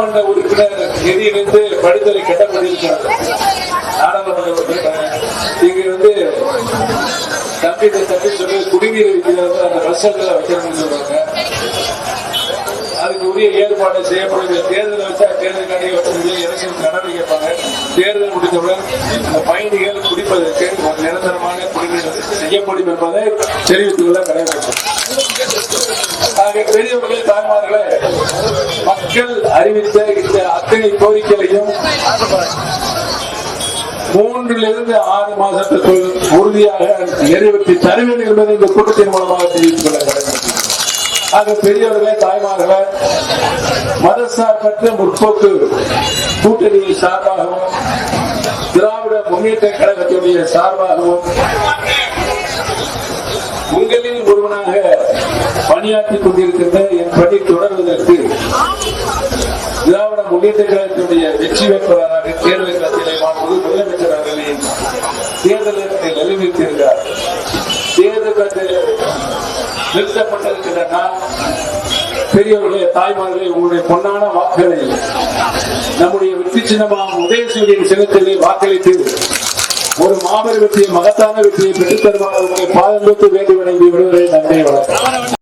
நாடாளுமன்ற உறுப்பினர் நிதியிலிருந்து படித்துறை கட்டப்பட்டிருக்கிறது. நாடாளுமன்ற உறுப்பினர் இங்க தம்பி சொல்லி குடிநீர் வைக்கிறது அந்த பஸ்ஸில் வைக்கணும்னு சொல்றாங்க. அதுக்கு உரிய ஏற்பாடு செய்யப்படுகிற தேர்தலை வச்சா தேர்தல் வசதி எலெக்ஷன் நடவடிக்கை கேட்பாங்க. தேர்தல் முடித்தவுடன் அந்த பயணிகள் குடிப்பதற்கு ஒரு நிரந்தரமான குடிநீர் செய்யப்படும் என்பதை தெரிவித்துக் கொள்ள கடமைப்பட்டோம். பெரியவர்களே தாய்மார்களே, மக்கள் அறிவித்த இந்த அத்தனை கோரிக்கைகளையும் 3 to 6 மாதத்திற்குள் உறுதியாக நிறைவேற்றி தருவேன் என்பதை இந்த கூட்டத்தின் மூலமாக தெரிவித்துக் கொள்ள கடமைப்பட்டோம். ஆக பெரியவர்களே தாய்மார்களே, மதசார்பற்ற முற்போக்கு கூட்டணியை சார்பாகவும் திராவிட முன்னேற்ற கழகத்துடைய சார்பாகவும் உங்களில் ஒருவனாக பணியாற்றிக் கொண்டிருக்கின்ற என் பணி தொடர்வதற்கு திராவிட முன்னேற்ற கழகத்துடைய வெற்றி வேட்பாளராக தேர்தல் களத்திலே முதலமைச்சர் அவர்களின் தேர்தல் நிலைநிறுத்தியிருக்கிறார். தேர்தல் களத்தில் நிறுத்தப்பட்டிருக்கின்ற நான் பெரியவர்களே தாய்மார்களே, உங்களுடைய பொன்னான வாக்குகளை நம்முடைய வெற்றி சின்னமாக உதயசூரியன் சின்னத்திலே வாக்களித்து ஒரு மாபெரும் வெற்றியை மகத்தான வெற்றியை பெற்றுத் தருமாறு உங்களை பாதம் வைத்து வேண்டி வணங்கி விடுவதை நன்றி வணக்கம்.